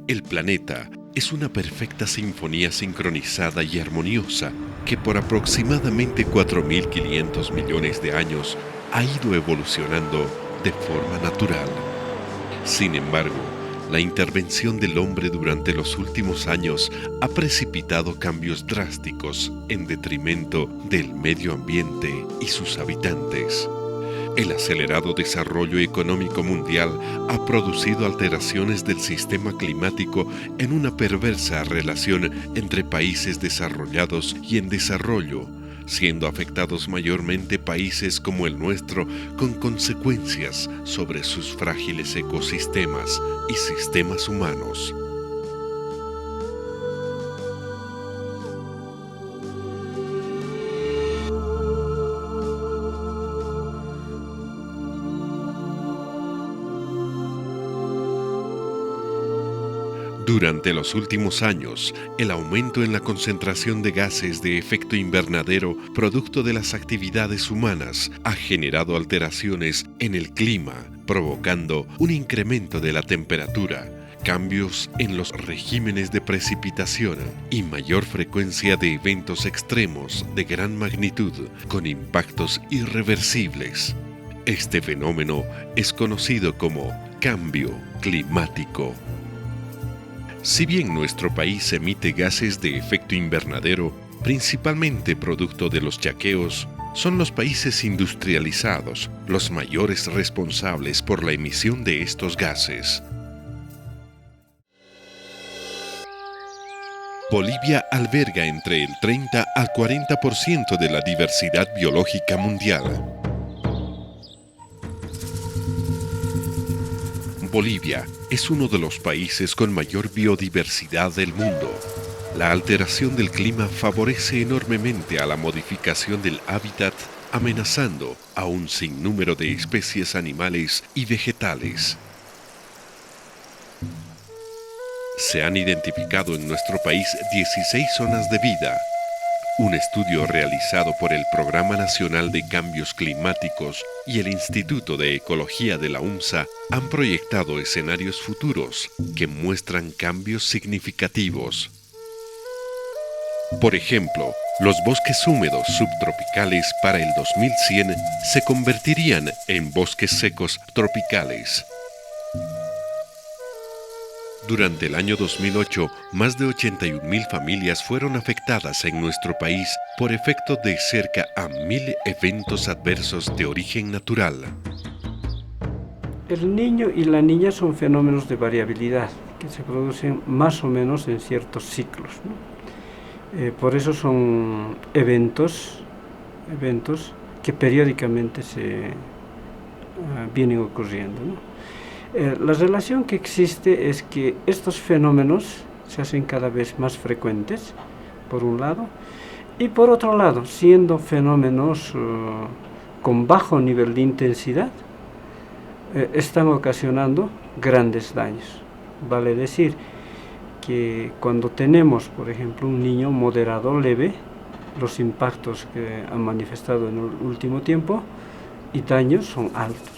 El planeta es una perfecta sinfonía sincronizada y armoniosa que por aproximadamente 4.500 millones de años ha ido evolucionando de forma natural. Sin embargo, la intervención del hombre durante los últimos años ha precipitado cambios drásticos en detrimento del medio ambiente y sus habitantes. El acelerado desarrollo económico mundial ha producido alteraciones del sistema climático en una perversa relación entre países desarrollados y en desarrollo, siendo afectados mayormente países como el nuestro con consecuencias sobre sus frágiles ecosistemas y sistemas humanos. Durante los últimos años, el aumento en la concentración de gases de efecto invernadero producto de las actividades humanas ha generado alteraciones en el clima, provocando un incremento de la temperatura, cambios en los regímenes de precipitación y mayor frecuencia de eventos extremos de gran magnitud con impactos irreversibles. Este fenómeno es conocido como cambio climático. Si bien nuestro país emite gases de efecto invernadero, principalmente producto de los yaqueos, son los países industrializados los mayores responsables por la emisión de estos gases. Bolivia alberga entre el 30 al 40% de la diversidad biológica mundial. Bolivia es uno de los países con mayor biodiversidad del mundo. La alteración del clima favorece enormemente a la modificación del hábitat, amenazando a un sinnúmero de especies animales y vegetales. Se han identificado en nuestro país 16 zonas de vida. Un estudio realizado por el Programa Nacional de Cambios Climáticos y el Instituto de Ecología de la UNSA han proyectado escenarios futuros que muestran cambios significativos. Por ejemplo, los bosques húmedos subtropicales para el 2100 se convertirían en bosques secos tropicales. Durante el año 2008, más de 81.000 familias fueron afectadas en nuestro país por efecto de cerca a 1.000 eventos adversos de origen natural. El niño y la niña son fenómenos de variabilidad que se producen más o menos en ciertos ciclos, ¿no? Por eso son eventos que periódicamente vienen ocurriendo, ¿no? La relación que existe es que estos fenómenos se hacen cada vez más frecuentes, por un lado, y por otro lado, siendo fenómenos con bajo nivel de intensidad, están ocasionando grandes daños. Vale decir que cuando tenemos, por ejemplo, un niño moderado o leve, los impactos que han manifestado en el último tiempo y daños son altos.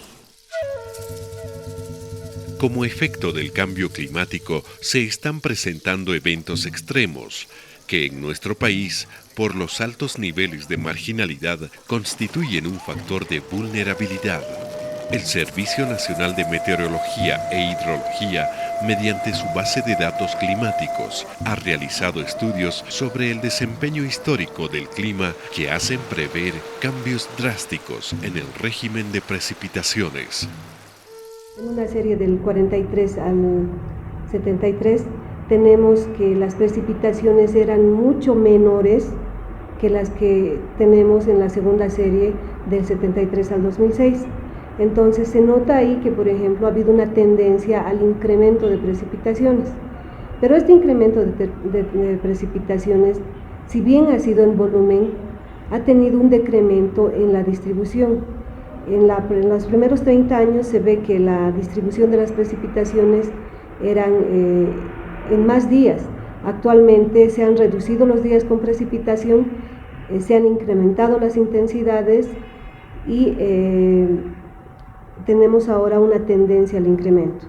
Como efecto del cambio climático, se están presentando eventos extremos que en nuestro país, por los altos niveles de marginalidad, constituyen un factor de vulnerabilidad. El Servicio Nacional de Meteorología e Hidrología, mediante su base de datos climáticos, ha realizado estudios sobre el desempeño histórico del clima que hacen prever cambios drásticos en el régimen de precipitaciones. En una serie del 43 al 73 tenemos que las precipitaciones eran mucho menores que las que tenemos en la segunda serie del 73 al 2006. Entonces se nota ahí que, por ejemplo, ha habido una tendencia al incremento de precipitaciones. Pero este incremento de precipitaciones, si bien ha sido en volumen, ha tenido un decremento en la distribución. En los primeros 30 años se ve que la distribución de las precipitaciones eran en más días. Actualmente se han reducido los días con precipitación, se han incrementado las intensidades y tenemos ahora una tendencia al incremento.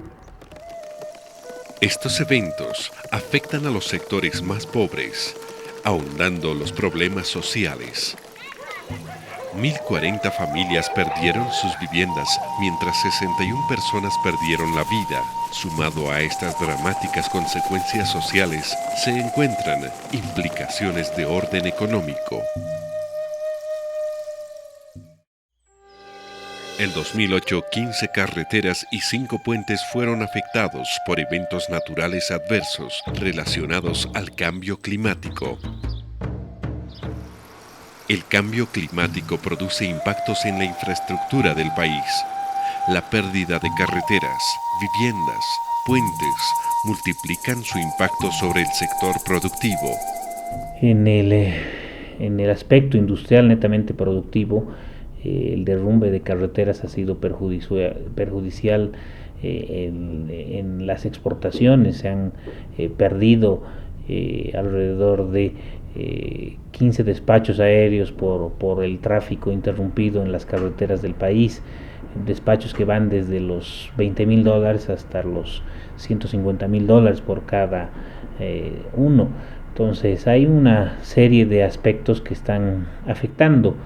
Estos eventos afectan a los sectores más pobres, ahondando los problemas sociales. 1.040 familias perdieron sus viviendas, mientras 61 personas perdieron la vida. Sumado a estas dramáticas consecuencias sociales, se encuentran implicaciones de orden económico. En 2008, 15 carreteras y 5 puentes fueron afectados por eventos naturales adversos relacionados al cambio climático. El cambio climático produce impactos en la infraestructura del país. La pérdida de carreteras, viviendas, puentes multiplican su impacto sobre el sector productivo. En el aspecto industrial netamente productivo, el derrumbe de carreteras ha sido perjudicial en las exportaciones. Se han perdido alrededor de 15 despachos aéreos por el tráfico interrumpido en las carreteras del país, despachos que van desde los $20,000 hasta los $150,000 por cada uno. Entonces hay una serie de aspectos que están afectando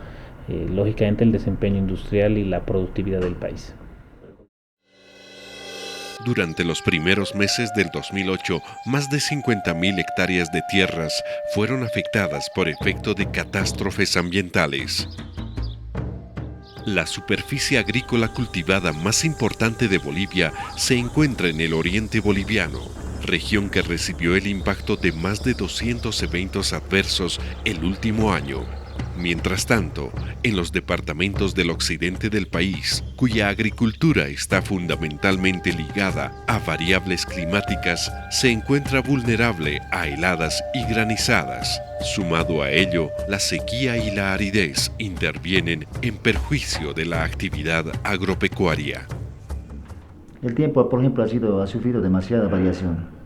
lógicamente el desempeño industrial y la productividad del país. Durante los primeros meses del 2008, más de 50.000 hectáreas de tierras fueron afectadas por efecto de catástrofes ambientales. La superficie agrícola cultivada más importante de Bolivia se encuentra en el oriente boliviano, región que recibió el impacto de más de 200 eventos adversos el último año. Mientras tanto, en los departamentos del occidente del país, cuya agricultura está fundamentalmente ligada a variables climáticas, se encuentra vulnerable a heladas y granizadas. Sumado a ello, la sequía y la aridez intervienen en perjuicio de la actividad agropecuaria. El tiempo, por ejemplo, ha sufrido demasiada variación.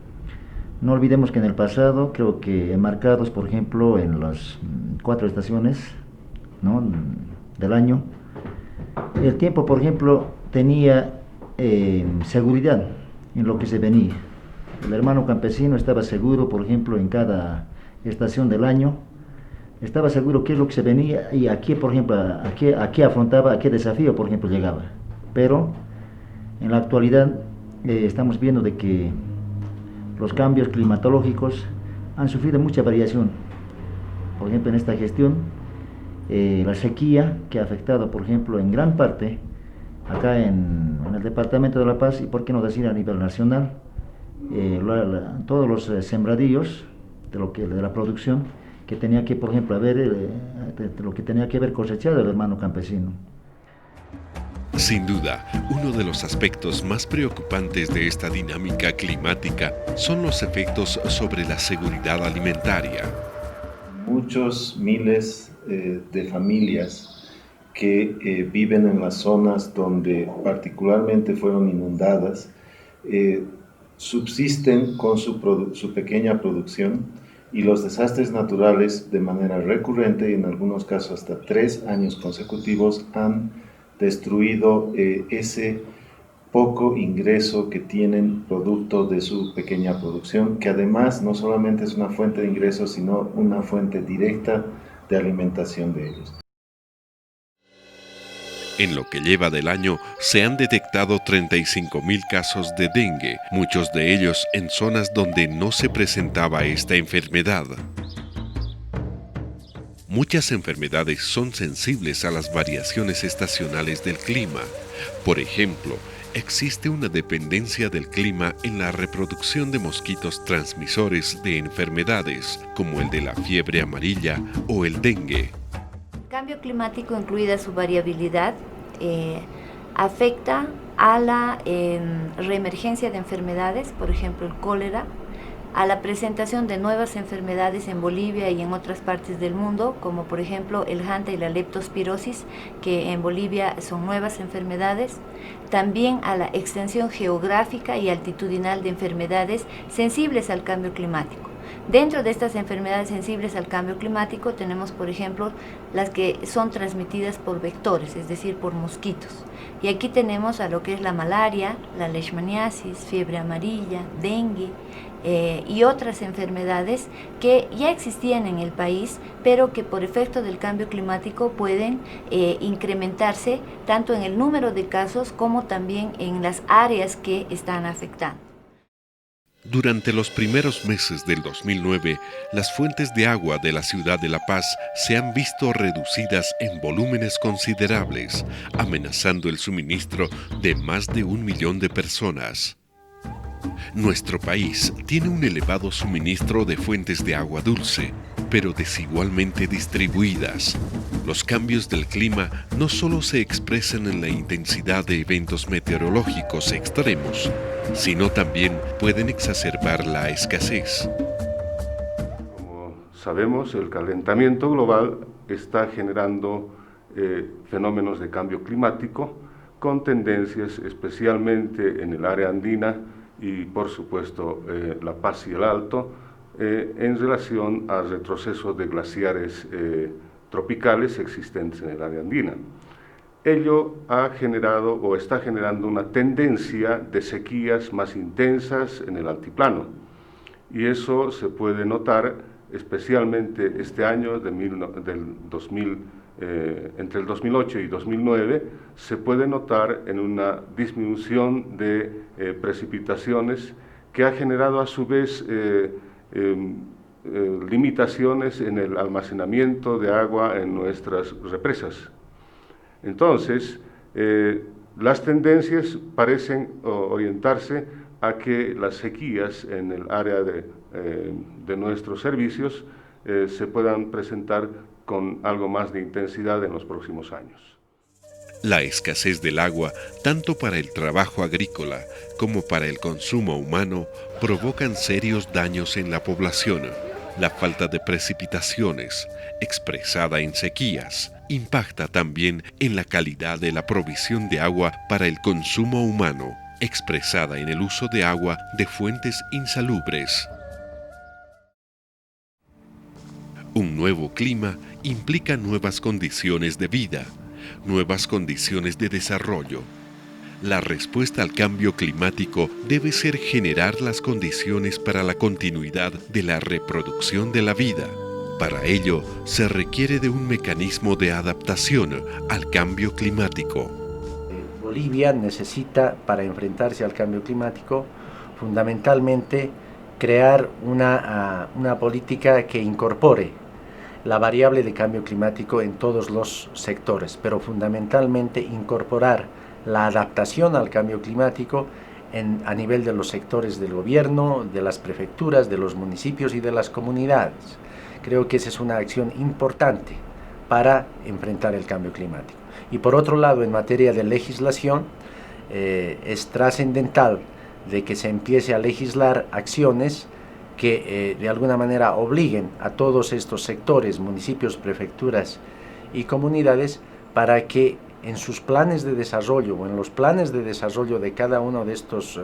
No olvidemos que en el pasado, creo que enmarcados, por ejemplo, en las 4 estaciones, ¿no?, del año, el tiempo, por ejemplo, tenía seguridad en lo que se venía. El hermano campesino estaba seguro, por ejemplo, en cada estación del año, estaba seguro qué es lo que se venía y a qué, por ejemplo, a qué afrontaba, a qué desafío, por ejemplo, llegaba. Pero en la actualidad estamos viendo de que los cambios climatológicos han sufrido mucha variación. Por ejemplo, en esta gestión, la sequía que ha afectado, por ejemplo, en gran parte, acá en el departamento de La Paz, y por qué no decir a nivel nacional, todos los sembradíos de la producción que tenía que, por ejemplo, lo que tenía que haber cosechado el hermano campesino. Sin duda, uno de los aspectos más preocupantes de esta dinámica climática son los efectos sobre la seguridad alimentaria. Muchos miles de familias que viven en las zonas donde particularmente fueron inundadas subsisten con su pequeña producción, y los desastres naturales de manera recurrente y en algunos casos hasta 3 años consecutivos han destruido ese poco ingreso que tienen producto de su pequeña producción, que además no solamente es una fuente de ingresos, sino una fuente directa de alimentación de ellos. En lo que lleva del año, se han detectado 35.000 casos de dengue, muchos de ellos en zonas donde no se presentaba esta enfermedad. Muchas enfermedades son sensibles a las variaciones estacionales del clima. Por ejemplo, existe una dependencia del clima en la reproducción de mosquitos transmisores de enfermedades, como el de la fiebre amarilla o el dengue. El cambio climático, incluida su variabilidad, afecta a la reemergencia de enfermedades, por ejemplo el cólera, a la presentación de nuevas enfermedades en Bolivia y en otras partes del mundo, como por ejemplo el Hanta y la leptospirosis, que en Bolivia son nuevas enfermedades, también a la extensión geográfica y altitudinal de enfermedades sensibles al cambio climático. Dentro de estas enfermedades sensibles al cambio climático tenemos, por ejemplo, las que son transmitidas por vectores, es decir, por mosquitos. Y aquí tenemos a lo que es la malaria, la leishmaniasis, fiebre amarilla, dengue y otras enfermedades que ya existían en el país, pero que por efecto del cambio climático pueden incrementarse tanto en el número de casos como también en las áreas que están afectando. Durante los primeros meses del 2009, las fuentes de agua de la ciudad de La Paz se han visto reducidas en volúmenes considerables, amenazando el suministro de más de 1 millón de personas. Nuestro país tiene un elevado suministro de fuentes de agua dulce, pero desigualmente distribuidas. Los cambios del clima no solo se expresan en la intensidad de eventos meteorológicos extremos, sino también pueden exacerbar la escasez. Como sabemos, el calentamiento global está generando fenómenos de cambio climático con tendencias especialmente en el área andina y por supuesto La Paz y el Alto en relación al retroceso de glaciares tropicales existentes en el área andina. Ello ha generado o está generando una tendencia de sequías más intensas en el altiplano y eso se puede notar especialmente este año entre el 2008 y 2009 se puede notar en una disminución de precipitaciones que ha generado a su vez limitaciones en el almacenamiento de agua en nuestras represas. Entonces, las tendencias parecen orientarse a que las sequías en el área de nuestros servicios se puedan presentar con algo más de intensidad en los próximos años. La escasez del agua, tanto para el trabajo agrícola como para el consumo humano, provocan serios daños en la población. La falta de precipitaciones, expresada en sequías, impacta también en la calidad de la provisión de agua para el consumo humano, expresada en el uso de agua de fuentes insalubres. Un nuevo clima implica nuevas condiciones de vida, nuevas condiciones de desarrollo. La respuesta al cambio climático debe ser generar las condiciones para la continuidad de la reproducción de la vida. Para ello, se requiere de un mecanismo de adaptación al cambio climático. Bolivia necesita, para enfrentarse al cambio climático, fundamentalmente crear una política que incorpore la variable de cambio climático en todos los sectores, pero fundamentalmente incorporar la adaptación al cambio climático a nivel de los sectores del gobierno, de las prefecturas, de los municipios y de las comunidades. Creo que esa es una acción importante para enfrentar el cambio climático. Y por otro lado, en materia de legislación, es trascendental de que se empiece a legislar acciones que de alguna manera obliguen a todos estos sectores, municipios, prefecturas y comunidades para que en sus planes de desarrollo o en los planes de desarrollo de cada uno de estos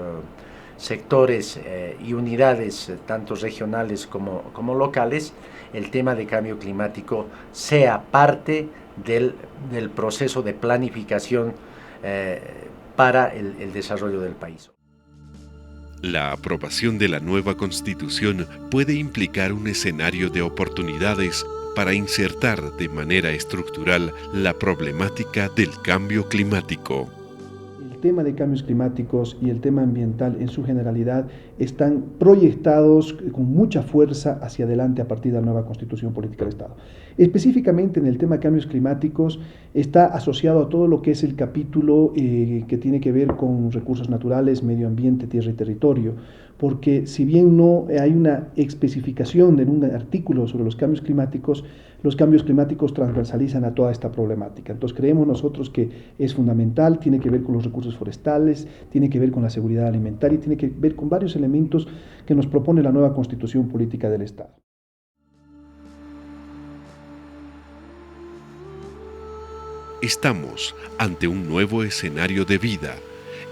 sectores y unidades, tanto regionales como locales, el tema de cambio climático sea parte del proceso de planificación para el desarrollo del país. La aprobación de la nueva Constitución puede implicar un escenario de oportunidades para insertar de manera estructural la problemática del cambio climático. El tema de cambios climáticos y el tema ambiental en su generalidad están proyectados con mucha fuerza hacia adelante a partir de la nueva Constitución Política del Estado. Específicamente en el tema de cambios climáticos está asociado a todo lo que es el capítulo que tiene que ver con recursos naturales, medio ambiente, tierra y territorio, porque si bien no hay una especificación en un artículo sobre los cambios climáticos transversalizan a toda esta problemática. Entonces creemos nosotros que es fundamental, tiene que ver con los recursos forestales, tiene que ver con la seguridad alimentaria y tiene que ver con varios elementos que nos propone la nueva Constitución Política del Estado. Estamos ante un nuevo escenario de vida.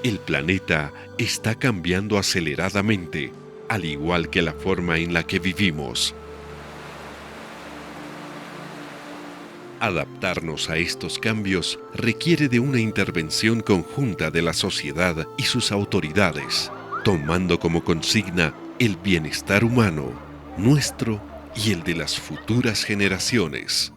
El planeta está cambiando aceleradamente. al igual que la forma en la que vivimos. Adaptarnos a estos cambios requiere de una intervención conjunta de la sociedad y sus autoridades, tomando como consigna el bienestar humano, nuestro y el de las futuras generaciones.